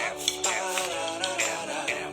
FM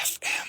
FM।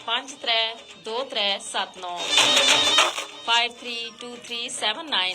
532379 532379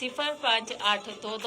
05822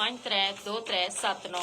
532379।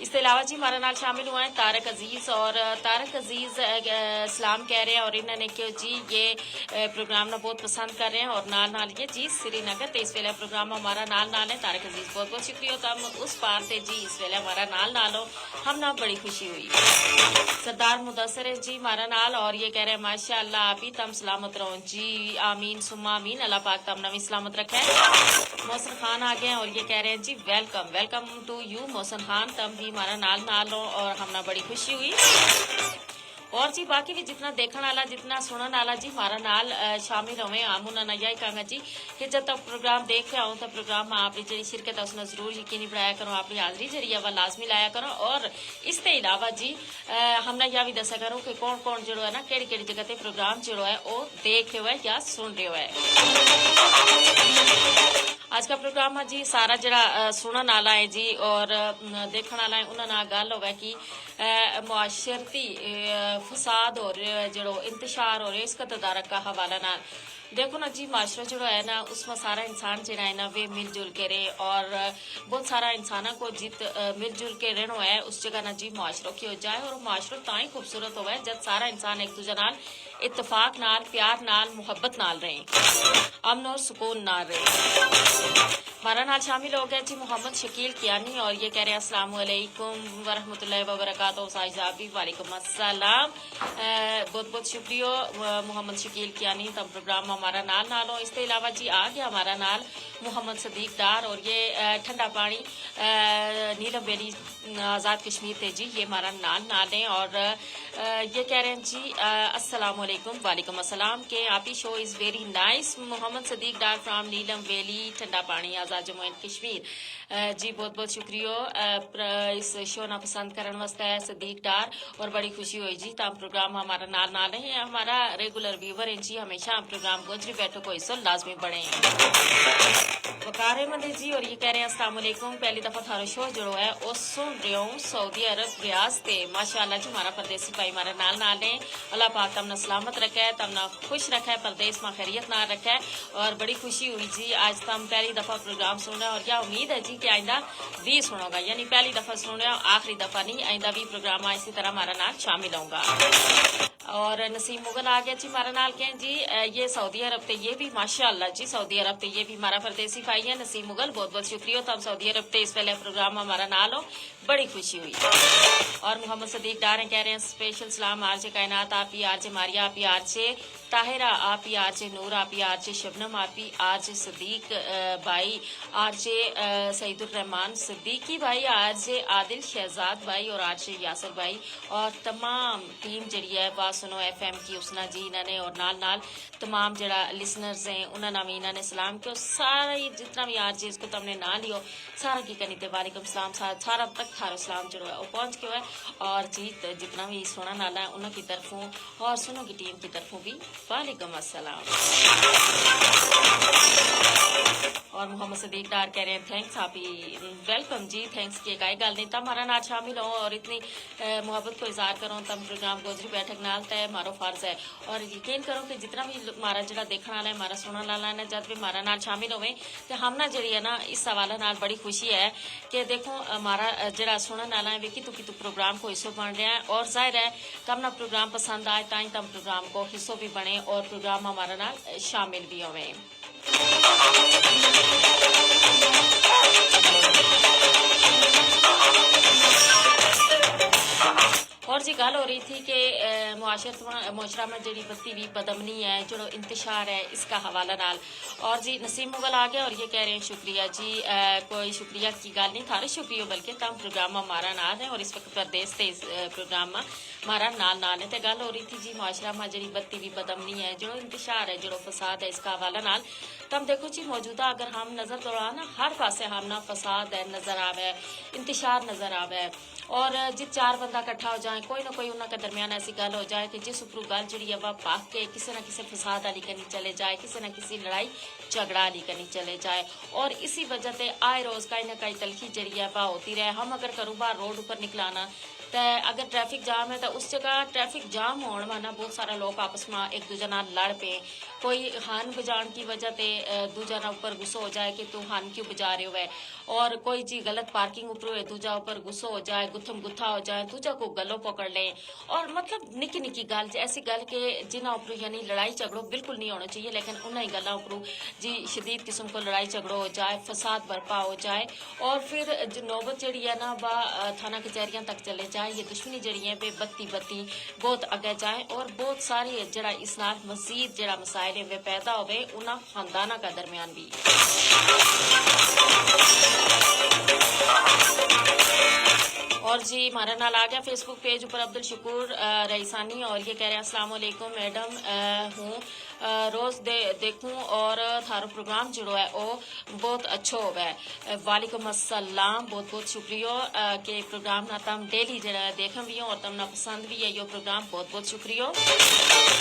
اس کے علاوہ جی ہمارے نال شامل ہوئے ہیں طارق عزیز، اور طارق عزیز سلام کہہ رہے ہیں اور انہوں نے کہ جی یہ پروگرام نہ بہت پسند کر رہے ہیں اور نال نال یہ جی سری نگر تے اس ویلے پروگرام ہمارا نال نال ہے۔ طارق عزیز بہت بہت شکریہ تم اس پار تے جی اس ویلے ہمارا نال نال ہو، ہم نہ بڑی خوشی ہوئی۔ سردار مدثر ہے جی ہمارا نال اور یہ کہہ رہے ہیں ماشاء اللہ آپ ہی تم سلامت رہو جی، آمین ثم آمین، اللہ پاک تم نوی سلامت رکھے۔ محسن خان آ گئے ہیں اور یہ کہہ رہے ہیں جی ویلکم ٹو یو محسن خان، تم بھی ہمارا نال نال ہو اور ہم نہ بڑی خوشی ہوئی۔ اور جی باقی بھی جتنا دیکھنے والا جتنا سننے والا جی ہمارا نال شامل ہوئے، ہم انہوں نے یہی کہا جی کہ جب تک پروگرام دیکھ رہا ہوں تو پروگرام میں آپ کی شرکت ہے اس نے ضرور یقینی بنایا کرو، اپنی حاضری جڑی ہے وہ لازمی لایا کرو، اور اس کے علاوہ جی ہم نے یہ بھی دسا کروں کہ کون کون جڑو ہے نا کہڑی کہڑی جگہ تے پروگرام جڑو ہے وہ دیکھ رہے ہو ہے یا سن رہے ہو ہے۔ آج کا پروگرام ہے جی سارا جڑا سنن والا ہے جی اور دیکھنے والا ہے انہوں نے گل ہوگا کہ معاشرتی فساد اور جڑو انتشار اور اس کا تدارک کا حوالہ نہ دیکھو نا جی معاشرہ جو ہے نا اس میں سارا انسان جڑا ہے نا وہ مل جل کے رہے، اور بہت سارا انسانوں کو جت مل جل کے رہنا ہے اس جگہ نا جی معاشروں کی ہو جائے، اور معاشرہ تاں ہی خوبصورت ہوا ہے جب سارا انسان ایک دوسرے نال اتفاق نال پیار نال محبت نال رہے، امن اور سکون نال رہے۔ ہمارا نال شامل ہو گیا جی محمد شکیل کیانی اور یہ کہہ رہے ہیں السلام علیکم ورحمۃ اللہ وبرکاتہ، ساجدہ بھی وعلیکم السلام، بہت بہت شکریہ محمد شکیل کیانی، تم پروگرام ہمارا نال نال ہو۔ اس کے علاوہ جی آ گیا ہمارا نال محمد صدیق ڈار اور یہ ٹھنڈا پانی نیلم ویلی آزاد کشمیر تھے جی یہ ہمارا نال نال ہے، اور یہ کہہ رہے ہیں جی السلام علیکم، وعلیکم السلام کہ آپ ہی show is very nice, Muhammad Siddique Dar from Neelum valley ٹھنڈا پانی آزاد جموں اینڈ کشمیر، جی بہت بہت شکریہ اس شو نہ پسند کرنے واسطے ہے صدیق ڈار، اور بڑی خوشی ہوئی جی تم پروگرام ہمارا نال نال ہے، ہمارا ریگولر ویور ہیں جی، ہمیشہ پروگرام گوجری بیٹھو کو حصہ لازمی بڑھیں۔ وقار احمد جی اور یہ کہہ رہے ہیں السلام علیکم، پہلی دفعہ تھارا شو جڑو ہے وہ سن رہے ہوں سعودی عرب ریاض تے، ماشاء اللہ جی ہمارا پردیسی بھائی ہمارا نال نال ہے، اللہ پاک تم نہ سلامت رکھے، تم نہ خوش رکھے، پردیس میں خیریت نہ رکھے، اور بڑی خوشی ہوئی جی آج تم پہلی دفعہ پروگرام سن رہے اور یا امید ہے جی کہ آئندہ بھی سنو گا، یعنی پہلی دفعہ سن رہے ہو آخری دفعہ نہیں، آئندہ بھی پروگرام اسی طرح ہمارا نال شامل ہوں گا۔ اور نسیم مغل آ گیا جی ہمارا نال کہیں جی یہ سعودی عرب تے یہ بھی ماشاء اللہ جی سعودی عرب تے یہ بھی ہمارا پردیسی بھائی ہے نسیم مغل، بہت بہت شکریہ تم سعودی عرب تے اس پہلے پروگرام ہمارا نال ہو، بڑی خوشی ہوئی۔ اور محمد صدیق ڈار کہہ رہے ہیں اسپیشل سلام آر جے کائنات، آپ ہی آر جے ماریا، آپ ہی آر جے طاہرہ، آپ ہی آر جے نور، آپ ہی آر جے شبنم، آپ ہی آر جے صدیق بھائی، آر جے سعید الرحمان صدیقی بھائی، آر جے عادل شہزاد بھائی اور آر جے یاسر بھائی، اور تمام ٹیم جڑی ہے با سنو ایف ایم کی اسنا جی انہوں نے، اور نال نال تمام جڑا لسنرز ہیں انہوں نے بھی انہوں نے سلام کیا، سارے جتنا بھی آر جے اس کو تم نے نہ لیو سارا کی کرنی تے وعلیکم السلام، سارا تک تھارا سلام جڑا ہے وہ پہنچ گیا ہے، اور جی جتنا بھی سننے والا ہے انہوں کی طرفوں اور سنو کی ٹیم کی طرفوں بھی وعلیکم السلام۔ اور محمد صدیق ڈار کہہ رہے ہیں تھینکس، آپ ہی ویلکم جی، تھینکس کی ایک گل نہیں، تم ہمارا نال شامل ہو اور اتنی محبت کو اظہار کرو، تم پروگرام گوجری بیٹھک نال تے ہمارا فرض ہے، اور یقین کرو کہ جتنا بھی ہمارا جڑا دیکھنے والا ہے ہمارا سننے والا ہے جب بھی ہمارا نال شامل ہوئے تو ہم نہ جڑی ہے نا اس حوالے نال بڑی خوشی ہے کہ دیکھو ہمارا جڑا سننے والا ہے وہ کتوں کتوں پروگرام کو حصہ بن رہا ہے، اور ظاہر ہے کم نہ پروگرام پسند آئے تائیں تم پروگرام کو حصہ بھی بنے اور پروگرام ہمارا نال شامل بھی ہوئے۔ اور جی گل ہو رہی تھی کہ معاشرہ میں جڑی بتی بھی بدمنی ہے جو انتشار ہے اس کا حوالہ نال، اور جی نسیم مغل آ گیا اور یہ کہہ رہے ہیں شکریہ جی، کوئی شکریہ کی گل نہیں، تھارے شکریہ بلکہ تم پروگرام ہمارا نال ہے اور اس وقت پردیس تے اس پروگرام میں ہمارا نال نال ہے، تو گل ہو رہی تھی جی معاشرہ میں جڑی بتی بھی بدمنی ہے جو انتشار ہے جو فساد ہے اس کا حوالہ نال، تم دیکھو جی موجودہ اگر ہم نظر دوڑانا ہر پاسے ہم نہ فساد ہے نظر آوے، انتشار نظر آوے، اور جس چار بندہ کٹھا ہو جائیں کوئی نہ کوئی انہوں کے درمیان ایسی گل ہو جائے کہ جس اوپر گل جڑی ہے وہ پاک کے کسی نہ کسی فساد والی کرنی چلے جائے، کسی نہ کسی لڑائی جھگڑا والی کرنی چلے جائے، اور اسی وجہ سے آئے روز کہیں نہ کہیں تلخی جڑی ہے وہ ہوتی رہے، ہم اگر کاروبار روڈ اوپر نکلانا تو اگر ٹریفک جام ہے تو اس جگہ ٹریفک جام ہونے والا بہت سارے لوگ آپس میں ایک دوجے نال لڑ پے کوئی ہارن بجان کی وجہ تے دوجا نہ اوپر غصہ ہو جائے کہ تو ہارن کیوں بجا رہے ہوئے اور کوئی جی غلط پارکنگ اوپر ہوئے دوجا اوپر غصہ ہو جائے گتھم گتھا ہو جائے دوجا کو گلوں پکڑ لیں اور مطلب نکی نکی گل ایسی گل کہ جنہاں اوپر یعنی لڑائی جھگڑوں بالکل نہیں ہونا چاہیے لیکن انہیں گلاں اوپر جی شدید قسم کو لڑائی جھگڑوں ہو جائے فساد برپا ہو جائے اور پھر نوبت جڑی ہے نا وہ تھانہ کچہریاں تک چلے جائے یہ دشمنی جڑی ہے بے بتی بہت اگے جائے اور بہت ساری جڑا اس نال مزید جڑا مسائل ہیں وہ پیدا ہوئے انہاں خاندانہ کا درمیان بھی اور جی ہمارے نال آ گیا فیس بک پیج اوپر عبد الشکور رئیسانی اور یہ کہہ رہے ہیں السلام علیکم میڈم ہوں روز دیکھوں اور تھارو پروگرام جڑو ہے وہ بہت اچھا ہوا ہے وعلیکم السلام بہت بہت شکریہ کہ پروگرام نہ تم ڈیلی جڑا ہے دیکھیں بھی ہوں اور تم نہ پسند بھی ہے یہ پروگرام بہت بہت شکریہ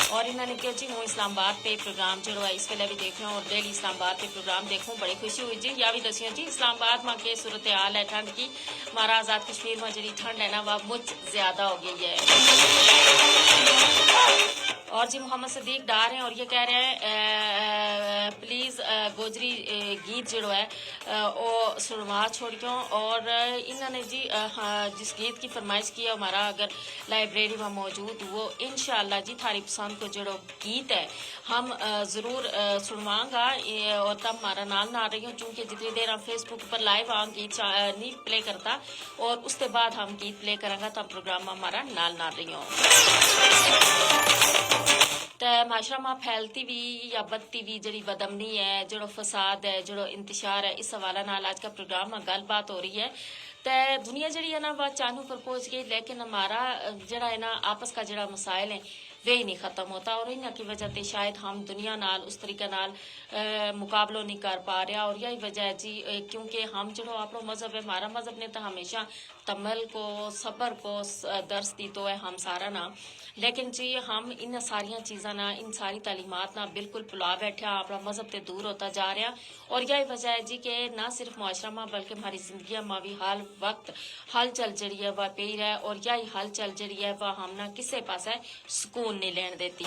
اور انہوں نے کہا جی ہوں اسلام آباد پہ پروگرام جڑو ہے اس ویلے بھی دیکھ رہا ہوں اور ڈیلی اسلام آباد پہ پروگرام دیکھوں بڑی خوشی ہوئی جی یا بھی دسیوں جی اسلام آباد میں کے صورتحال ہے ٹھنڈ کی ہمارا آزاد کشمیر میں جڑی ٹھنڈ ہے نا وہ مجھ زیادہ ہو گئی ہے اور جی محمد صدیق ڈار ہیں اور یہ کہہ رہے ہیں پلیز گوجری گیت جڑو ہے وہ سنوا چھوڑیوں اور انہوں نے جی جس گیت کی فرمائش کی ہے ہمارا اگر لائبریری میں موجود وہ انشاءاللہ جی تھاری پسند کو جڑو گیت ہے ہم ضرور سنواں گا اور تب ہمارا نال نہ آ رہی ہوں چونکہ جتنی دیر ہم face book per live on گیت نہیں پلے کرتا اور اس کے بعد ہم گیت پلے کریں گا تب پروگرام ہمارا نال نہ آ رہی ہوں تو معاشرہ میں پھیلتی بھی یا بدتی بھی جڑی بدمنی ہے جڑو فساد ہے جڑو انتشار ہے اس حوالے نال آج کا پروگرام میں گل بات ہو رہی ہے تو دنیا جڑی ہے نا وہ چاندوں پر پہنچ گئی لیکن ہمارا جڑا ہے نا آپس کا جڑا مسائل ہے وہی نہیں ختم ہوتا اور انہاں کی وجہ تے شاید ہم دنیا نال اس طریقے نال مقابلہ نہیں کر پا رہا اور یہی وجہ ہے جی کیونکہ ہم جڑو اپنا مذہب ہے ہمارا مذہب نے تو ہمیشہ تمل کو صبر کو درس دی تو ہے ہم سارا نا لیکن جی ہم ان ساریاں چیزاں نہ ان ساری تعلیمات نہ بالکل بلا بیٹھا اپنا مذہب تے دور ہوتا جا رہا اور یہی وجہ ہے جی کہ نہ صرف معاشرہ میں بلکہ ہماری زندگیاں میں بھی حال وقت ہل چل جڑی ہے وہ پی رہا ہے اور یہی ہل چل جڑی ہے وہ ہم نہ کسے پاس ہے سکون نہیں لین دیتی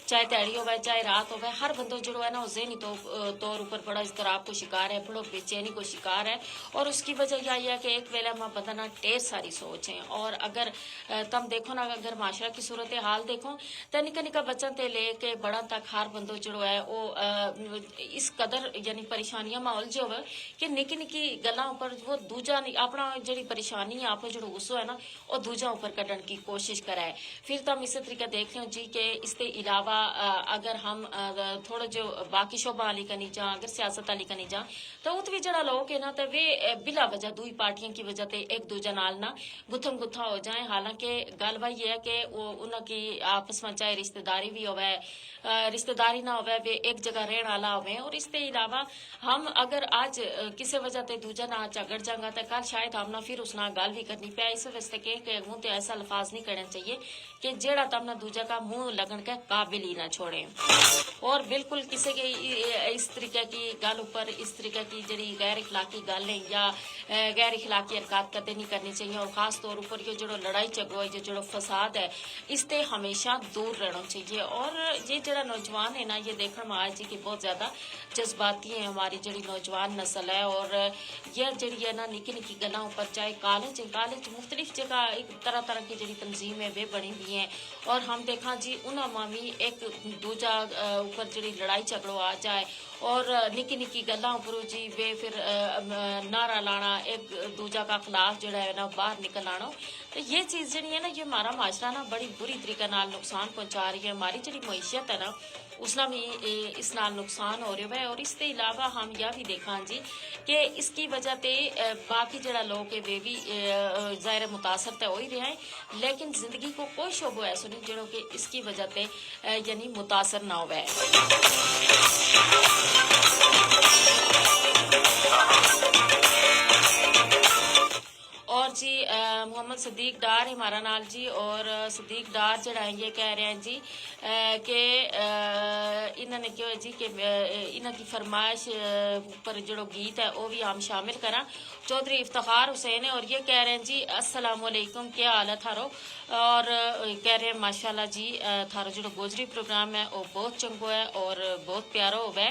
چاہے تیاری ہوئے چاہے رات ہوئے ہر بندہ جڑو ہے نا وہ ذہنی طور اوپر بڑا اضطراب کو شکار ہے بڑا بے چینی کو شکار ہے اور اس کی وجہ یہ ہے کہ ایک ویلے میں بندہ نہ ڈھیر ساری سوچ ہیں اور اگر تم دیکھو نا اگر معاشرہ کی صورتحال دیکھو تو نکا نکا بچوں تے لے کے بڑا تک ہر بندہ جڑو ہے وہ اس قدر یعنی پریشانیاں میں الجھے ہوئے کہ نکی نکی گلاں اوپر وہ دوجا اپنا جڑی پریشانی ہے آپ جڑو غصہ ہے نا وہ دوجا اوپر کڈن کی کوشش کرائے پھر تو ہم اسی طریقہ دیکھ رہے ہوں جی کہ اس کے علاوہ اگر ہم تھوڑا جو باقی شعبہ والی کنی جاں اگر سیاست والی کنی جاں تو ات بھی جڑا لوگ ہے نا تو وہ بلا وجہ دوئی پارٹیاں کی وجہ تے ایک دوجا نال نہ گتھم گتھا ہو جائیں حالانکہ گل بھائی یہ ہے کہ وہ انہوں کی آپس میں چاہے رشتہ داری بھی ہوئے رشتہ داری نہ ہوئے وہ ایک جگہ رہن والا ہوئے اور اس کے علاوہ ہم اگر آج کسی وجہ تے دوجا نہ جھگڑ جائیں گا تو کل شاید ہم نہ پھر اس نہ گل بھی کرنی پیا اس واسطے کہ منہ تے ایسا الفاظ نہیں کرنا چاہیے کہ جیڑا تم نہ دوجا کا منہ لگن کے قابل ہی نہ چھوڑیں اور بالکل کسی کے اس طریقے کی گل اوپر اس طریقے کی جڑی غیر اخلاقی گلیں یا غیر اخلاقی حرکات کدے نہیں کرنی چاہیے اور خاص طور پر یہ جڑو لڑائی جھگڑو ہے جڑو فساد ہے اس تے ہمیشہ دور رہنا چاہیے اور یہ جڑا نوجوان ہے نا یہ دیکھنے میں آج کہ بہت زیادہ جذباتی ہیں ہماری جڑی نوجوان نسل ہے اور یہ جڑی ہے نا نکی نکی گلاں اوپر چاہے کالج مختلف جگہ ایک طرح طرح کی جڑی تنظیم ہے وہ بنی ہوئی ہیں اور ہم دیکھا جی انہاں میں بھی ایک دوجا اوپر جڑی لڑائی جھگڑو آ جائے اور نکی نکی گلاں اوپر جی وہ پھر نعرہ لانا ایک دوجا کا خلاف جڑا ہے نا باہر نکل آنا تو یہ چیز جڑی ہے نا یہ ہمارا معاشرہ نا بڑی بری طریقے نال نقصان پہنچا رہی ہے ہماری جڑی معیشت ہے نا اس نہ بھی اس نال نقصان ہو رہا ہے اور اس کے علاوہ ہم یہ بھی دیکھا جی کہ اس کی وجہ تے باقی جڑا لوگ ہے وہ بھی ظاہر متاثر تو ہو ہی رہے ہیں لیکن زندگی کو کوئی شعبہ ایسا نہیں جڑو کہ اس کی وجہ تے یعنی متاثر نہ ہوا ہے اور جی محمد صدیق ڈار ڈار ہمارا نال جی اور صدیق ڈار جڑا ہے یہ کہہ رہے ہیں جی کہ انہوں نے کیوں ہے جی کہ انہوں کی فرمائش پر جڑو گیت ہے وہ بھی ہم شامل کریں. چودھری افتخار حسین ہے اور یہ کہہ رہے ہیں جی السلام علیکم کیا حال ہے تھارو اور کہہ رہے ہیں ماشاءاللہ جی تھارو جڑو گوجری پروگرام ہے وہ بہت چنگو ہے اور بہت پیارا ہو ہے.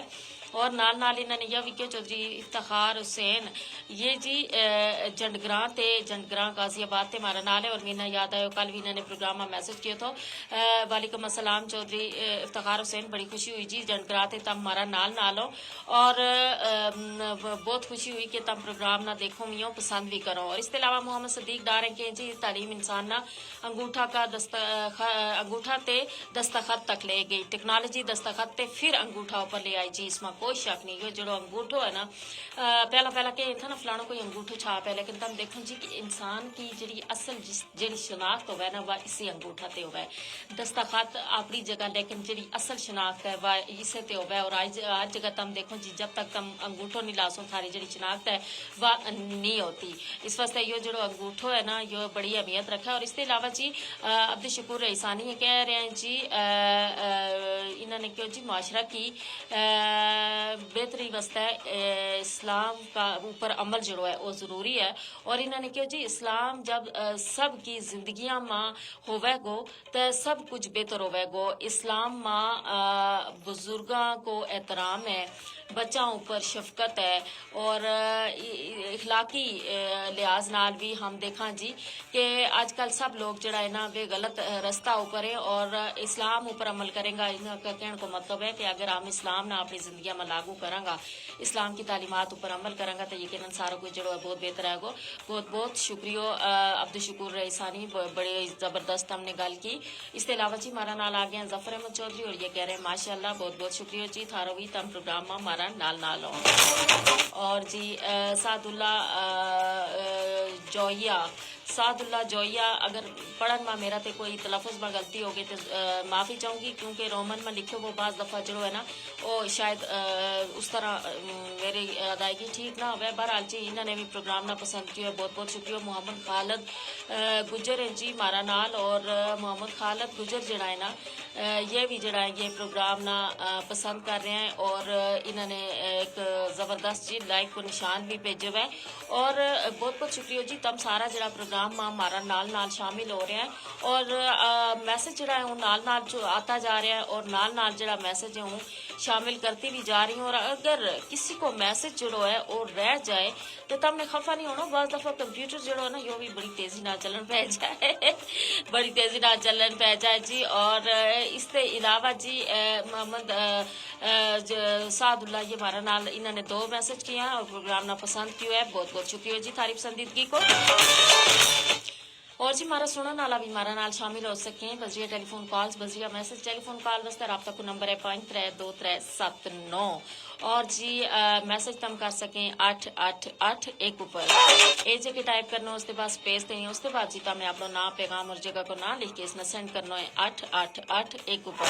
اور نال نال انہوں نے یہ بھی کہ چودھری افتخار حسین یہ جی جنڈگراں تے جنڈگراں غازی آباد تے ہمارا نال ہے اور مینا یاد ہے کل بھی انہوں نے پروگرام میں میسج کیا تھا. وعلیکم السلام چودھری افتخار حسین بڑی خوشی ہوئی جی جنڈگراں تے تم ہمارا نال نال ہو اور بہت خوشی ہوئی کہ تم پروگرام نہ دیکھو میوں پسند بھی کرو. اور اس کے علاوہ محمد صدیق ڈار ہیں کہ جی تعلیم انسان نہ انگوٹھا تے دستخط تک لے گئی ٹیکنالوجی دستخط تے پھر انگوٹھا اوپر لے آئی جی اس میں کوئی شک نہیں. یہ جو انگوٹھو ہے نا پہلا کہ تھا نا فلانوں کوئی انگوٹھو چھاپ ہے لیکن تم دیکھو جی کہ انسان کی جڑی اصل جڑی شناخت ہوئے نا وہ اسی انگوٹھا تے ہوئے دستخط اپنی جگہ لیکن جڑی اصل شناخت ہے وہ اسے تے ہوئے. اور آج جگہ تم دیکھو جی جب تک تم انگوٹھو نہیں لاسو تھاری جڑی شناخت ہے وہ نہیں ہوتی. اس واسطے یہ جو انگوٹھو ہے نا یہ بڑی اہمیت رکھا ہے. اور اس کے علاوہ جی عبد الشکور رئیسانی کہہ رہے ہیں جی انہوں نے کیوں جی معاشرہ کی بہتری واسطے اسلام کا اوپر عمل جڑو ہے وہ ضروری ہے. اور انہوں نے کیوں جی اسلام جب سب کی زندگیاں ماں ہوئے گو تو سب کچھ بہتر ہوئے گو. اسلام ماں بزرگاں کو احترام ہے بچوں اوپر شفقت ہے اور اخلاقی لحاظ نال بھی ہم دیکھاں جی کہ آج کل سب لوگ جڑا ہے نا بے غلط رستہ اوپر ہے اور اسلام اوپر عمل کریں گا. ان کا کہنے کو مطلب ہے کہ اگر ہم اسلام نہ اپنی زندگی میں لاگو کریں گا اسلام کی تعلیمات اوپر عمل کریں گا تو یقیناً سارا کچھ جڑا ہے بہت بہتر ہے گو. بہت بہت شکریہ عبد الشکور رئیسانی بڑے زبردست ہم نے گل کی. اس کے علاوہ جی ہمارا نال آ گیا ظفر احمد چودھری اور یہ کہہ رہے ہیں ماشاء اللہ بہت بہت شکریہ جی تھارو بھی تم پروگرام ہمارا نال نال ہو. اور جی سعد اللہ جویا اگر پڑھن میں میرا تے کوئی تلفظ میں غلطی ہوگی تو معافی چاہوں گی کیونکہ رومن میں لکھے وہ بعض دفعہ جو ہے نا وہ شاید اس طرح میری ادائیگی ٹھیک نہ ہوئے. بہرحال جی انہوں نے بھی پروگرام نہ پسند کیا بہت بہت شکریہ. محمد خالد گجر ہیں جی ہمارا نال اور محمد خالد گجر جڑا ہے نا یہ بھی جڑا ہے یہ پروگرام نہ پسند کر رہے ہیں اور انہوں نے ایک زبردست جی لائک کو نشان بھی بھیجے ہوئے. اور بہت بہت شکریہ جی تم سارا جڑا پروگرام ہمارا نال نال شامل ہو رہے ہیں اور میسج جڑا ہے وہ نال نال جو آتا جا رہا ہے اور نال نال جڑا میسج ہے وہ شامل کرتی بھی جا رہی ہوں. اور اگر کسی کو میسج جڑو ہے اور رہ جائے تو تم نے خفا نہیں ہونا. بعض دفعہ کمپیوٹر جڑو ہے نا یہ بھی بڑی تیزی نہ چلن پہ جائے بڑی تیزی نہ چلن پہ جائے جی. اور اس کے علاوہ جی محمد سعد اللہ یہ ہمارا نال انہوں نے 2 میسج کیے ہیں اور پروگرام نہ پسند کیوں ہے. بہت بہت شکریہ جی تھاری پسندیدگی کو. اور جی ہمارا سننے والا بھی ہمارا نال شامل ہو سکیں بذریعہ ٹیلی فون کالز بذریعہ میسج. ٹیلی فون کال واسطے رابطہ کو نمبر ہے 532379 اور جی میسج تم کر سکیں 888 اوپر اے جے کے ٹائپ کرنا اس کے بعد سپیس دیں اس کے بعد جی تم نے اپنا نام پیغام اور جگہ کو نہ لکھ کے اس میں سینڈ کرنا ہے 888 اوپر.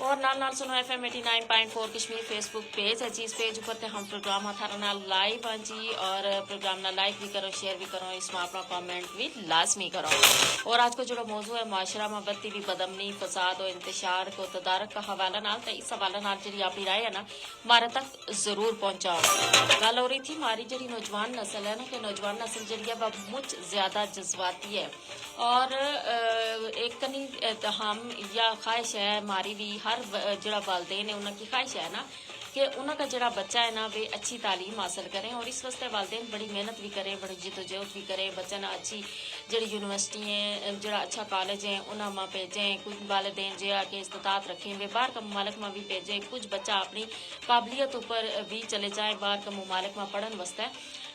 اور نال نال سنو ایف ایم 89.4 کشمیر فیس بک پیج ہے جی. اس پیج اوپر تے ہم پروگرام ہمارا نال لائیو ہیں جی اور پروگرام نہ لائک بھی کرو شیئر بھی کرو اس میں اپنا کامنٹ بھی لازمی کرو. اور آج کو جو موضوع ہے معاشرہ میں بدتی بھی بدمنی فساد و انتشار کو تدارک کا حوالہ نال تو اس حوالہ نال جی اپنی رائے ہے نا ہمارے تک ضرور پہنچاؤ. گل ہو رہی تھی ہماری جڑی نوجوان نسل ہے نا کہ نوجوان نسل جڑی ہے وہ مجھ زیادہ جذباتی ہے اور ایک کنی ہم یا خواہش ہے ہماری بھی ہر جڑا والدین ہے انہوں کی خواہش ہے نا کہ انہوں کا جڑا بچہ ہے نا وہ اچھی تعلیم حاصل کریں. اور اس واسطے والدین بڑی محنت بھی کریں بڑی جدوجہد بھی کریں بچہ نا اچھی جڑی یونیورسٹی ہیں جڑا اچھا کالج ہیں انہوں میں بھیجیں. کچھ والدین جہاں کہ استطاعت رکھیں وہ باہر کا ممالک میں بھی بھیجیں. کچھ بچہ اپنی قابلیت اوپر بھی چلے جائیں باہر کا ممالک میں پڑھن واسطے.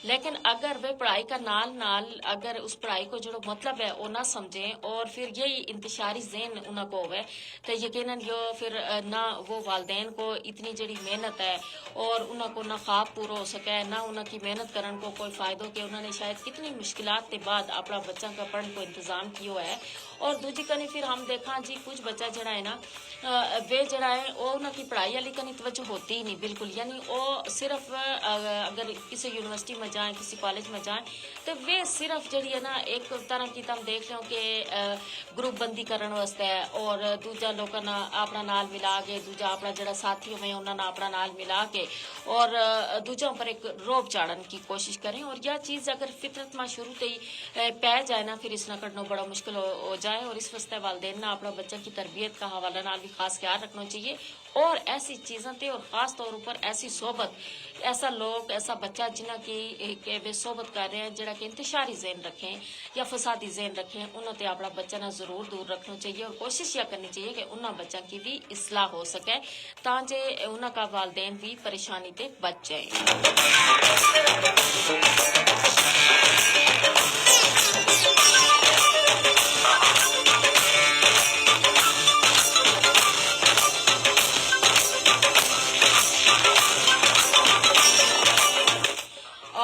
لیکن اگر وہ پڑھائی کا نال نال اگر اس پڑھائی کو جو مطلب ہے وہ نہ سمجھیں اور پھر یہی انتشاری ذہن انہوں کو ہوئے تو یقیناً یہ پھر نہ وہ والدین کو اتنی جڑی محنت ہے اور انہوں کو نہ خواب پورا ہو سکے نہ انہوں کی محنت کرن کو کوئی فائدہ ہو کہ انہوں نے شاید کتنی مشکلات کے بعد اپنا بچہ کا پڑھن کو انتظام کیا ہے اور دوجی کنی پھر ہم دیکھا جی کچھ بچہ جڑا ہے نا وہ جڑا ہے وہ انہوں کی پڑھائی والی کنی توجہ ہوتی ہی نہیں بالکل، یعنی وہ صرف اگر کسی یونیورسٹی میں جائیں کسی کالج میں جائیں تو وہ صرف جڑی ہے نا ایک طرح کی تم دیکھ لو کہ گروپ بندی کرن واسطے ہے، اور دوجا لوگوں نے اپنا نال ملا کے دوجا اپنا جڑا ساتھی میں انہوں نے اپنا نال ملا کے اور دوجا پر ایک روب چاڑن کی کوشش کریں، اور یہ چیز اگر فطرت میں شروع سے ہی پی جائے نا پھر اس نہ کرنا بڑا مشکل ہو جائے، اور اس واسطے والدین نے اپنا بچہ کی تربیت کا حوالہ نال بھی خاص خیال رکھنا چاہیے، اور ایسی چیزوں تے اور خاص طور پر ایسی صحبت ایسا لوگ ایسا بچہ جنہ کی کہ وہ صحبت کر رہے ہیں جڑا کہ انتشاری ذہن رکھیں یا فسادی ذہن رکھیں، انہوں تے اپنا بچہ نہ ضرور دور رکھنا چاہیے، اور کوشش یہ کرنی چاہیے کہ انہوں بچہ کی بھی اصلاح ہو سکے تاکہ انہوں کا والدین بھی پریشانی تے بچ جائیں۔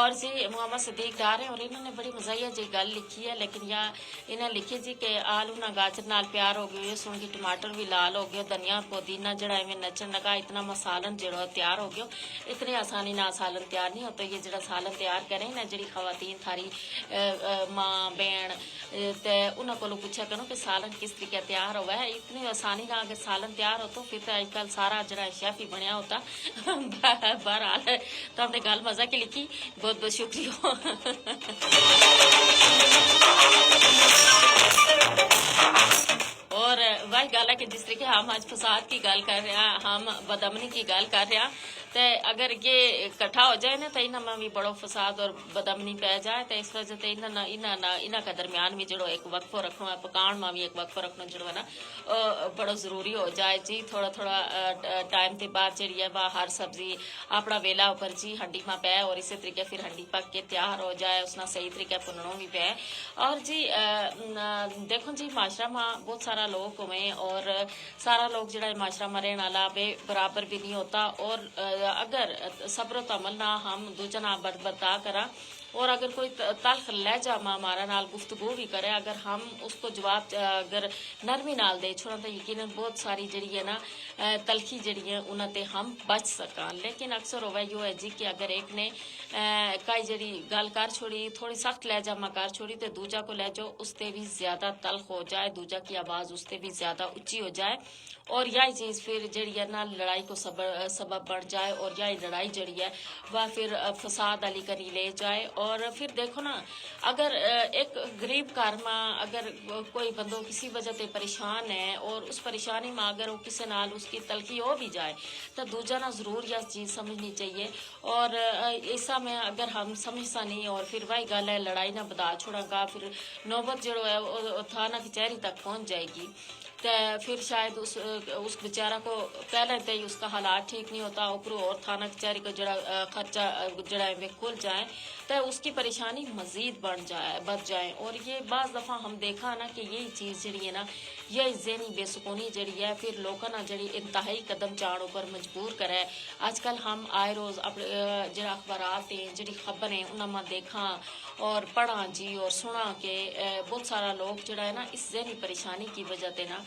اور جی محمد صدیق ڈار ہیں اور انہوں نے بڑی مزاحیہ جی گل لکھی ہے، لیکن یا انہیں لکھی جی کہ آلو نہ گاجر نال پیار ہو گئے، سن کی ٹماٹر بھی لال ہو گیا، دھنیا پودینہ جڑا ہے نچن لگا، اتنا مسالن جڑا تیار ہو گیا، اتنی آسانی نہ سالن تیار نہیں ہوتا، یہ جڑا سالن تیار کریں نا جڑی خواتین تھاری ماں بہن تے انہوں کو پوچھا کرو کہ سالن کس طریقے تیار ہوا ہے، اتنی آسانی نہ اگر سالن تیار ہو تو پھر تو آج کل سارا جڑا شیف ہی بنیا ہوتا۔ بہرحال تو ہم نے گل مزہ کی لکھی، بہت بہت شکریہ۔ اور وہی گل ہے کہ جس طریقے ہم آج فساد کی گل کر رہے ہیں، ہم بدامنی کی گل کر رہے ہیں، تو اگر یہ کٹھا ہو جائے نا تو انہوں میں بھی بڑو فساد اور بدامنی پی جائے، تو اس وجہ سے انہوں کا درمیان بھی جڑو ایک وقفہ رکھنا ہے، پکان میں بھی ایک وقفہ رکھنا جڑو ہے نا بڑا ضروری ہو جائے جی۔ تھوڑا تھوڑا ٹائم کے بعد جڑی ہے وہ ہر سبزی اپنا ویلا اوپر جی ہنڈی میں پے، اور اسی طریقے پھر ہنڈی پک کے تیار ہو جائے، اس نے صحیح طریقے بننا بھی پے۔ اور جی دیکھو جی معاشرہ میں بہت سارا لوگ ہوئے، اور سارا لوگ جڑا ہے معاشرہ میں رہنے والا بے برابر بھی نہیں ہوتا، اور اگر صبر و تحمل نہ ہم دوجا نہ برتا کرا، اور اگر کوئی تلخ لہجہ ہمارا نال گفتگو بھی کرے، اگر ہم اس کو جواب اگر نرمی نال دے چھوڑا تو یقیناً بہت ساری جڑی ہے نا تلخی جڑی ہے انہوں تے ہم بچ سکان۔ لیکن اکثر ہوا یہ ہے جی کہ اگر ایک نے کئی جڑی گل کر چھوڑی تھوڑی سخت لہجہ میں کر چھوڑی تو دوجا کو لہجو اس تے بھی زیادہ تلخ ہو جائے، دوجا کی آواز اس تے بھی زیادہ اچھی ہو جائے، اور یہی چیز پھر جڑی ہے نا لڑائی کو سبب بڑھ جائے، اور یہی لڑائی جڑی ہے وہ پھر فساد علی کری لے جائے۔ اور پھر دیکھو نا اگر ایک غریب گھر میں اگر کوئی بندوں کسی وجہ سے پریشان ہے، اور اس پریشانی میں اگر وہ کسی نال اس کی تلخی ہو بھی جائے تو دوجا نا ضرور یہ چیز سمجھنی چاہیے، اور ایسا میں اگر ہم سمجھتا نہیں اور پھر وہی گل ہے لڑائی نہ بدا چھوڑا گا، پھر نوبت جڑو ہے وہ تھانہ کچہری تک پہنچ جائے گی، تو پھر شاید اس بیچارہ کو پہلے تو ہی اس کا حالات ٹھیک نہیں ہوتا، اوپر اور تھانہ کچہری کا جڑا خرچہ جڑا ہے وہ کھل جائے تو اس کی پریشانی مزید بڑھ جائے۔ اور یہ بعض دفعہ ہم دیکھا نا کہ یہی چیز جڑی ہے نا یہ ذہنی بے سکونی جڑی ہے پھر لوگوں نا جڑی انتہائی قدم چاڑوں پر مجبور کرے۔ آج کل ہم آئے روز جڑا اخبارات ہیں جڑی خبریں انہوں میں دیکھا اور پڑھا جی اور سنا کہ بہت سارا لوگ جڑا ہے نا اس ذہنی پریشانی کی وجہ سے نا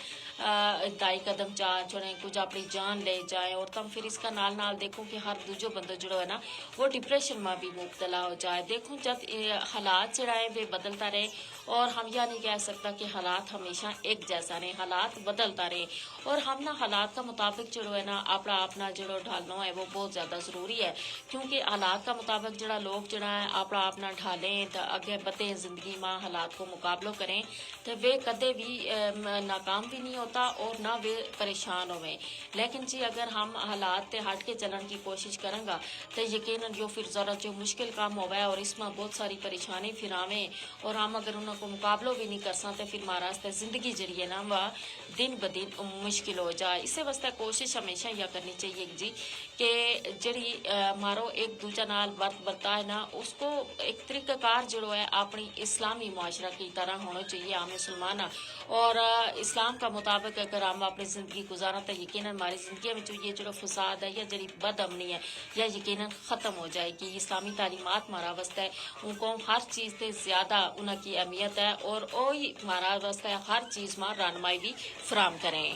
انتہائی قدم چاڑ چھوڑیں، کچھ اپنی جان لے جائیں، اور تم پھر اس کا نال نال دیکھو کہ ہر دوجو بندہ جڑا ہے نا وہ ڈپریشن میں بھی مبتلا ہو جائے۔ دیکھو جب حالات جڑا ہے وہ بدلتا رہے، اور ہم یہ نہیں کہہ سکتا کہ حالات ہمیشہ ایک جیسا رہے، حالات بدلتا رہے، اور ہم نا حالات کا مطابق جڑو ہے نا اپنا جڑو ڈھالنا ہے وہ بہت زیادہ ضروری ہے، کیونکہ حالات کا مطابق جڑا لوگ جڑا ہے اپنا ڈھالیں تو اگے بتیں زندگی میں حالات کو مقابلہ کریں تو وہ کدے بھی ناکام بھی نہیں ہوتا اور نہ وہ پریشان ہوئے۔ لیکن جی اگر ہم حالات تے ہٹ کے چلن کی کوشش کریں گا تو یقیناً جو پھر ذرا جو مشکل کام ہوا ہے اور اس میں بہت ساری پریشانی پھر آویں، اور ہم اگر انہوں کو مقابلہ بھی نہیں کر سکتے پھر ہمارا زندگی جڑی ہے نا وہ دن بدن مشکل ہو جائے۔ اسے واسطے کوشش ہمیشہ یہ کرنی چاہیے جی کہ جڑی مارو ایک دوجا نال برتا ہے نا اس کو ایک طریقہ کار جڑو ہے اپنی اسلامی معاشرہ کی طرح ہونا چاہیے عام مسلمان، اور اسلام کا مطابق اگر ہم اپنی زندگی گزارا تو یقیناً ہماری زندگی میں یہ جڑو فساد ہے یا جڑی بد امنی ہے یا یقیناً ختم ہو جائے گی۔ اسلامی تعلیمات ہمارا واسطہ ہے ان کو ہر چیز سے زیادہ ان کی اہمیت ہے اور وہی ہمارا واسطہ ہے ہر چیز میں رہنمائی بھی فراہم کریں۔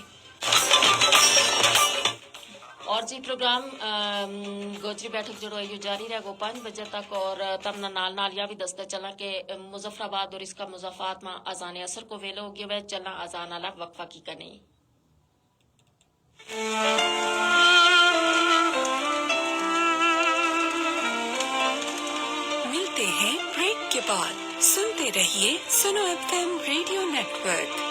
اور جی پروگرام گوجری بیٹھک جڑو ہے یہ جاری رہے گو 5 بجے تک، اور تمنا نال یہ بھی دستا چلا کہ مظفر آباد اور اس کا مضافات میں اذان اثر کو ویلو ہو گیا ہے، چلنا اذان الگ وقفہ کی کرنی۔ ملتے ہیں بریک کے بعد، سنتے رہیے سنو FM ریڈیو نیٹورک۔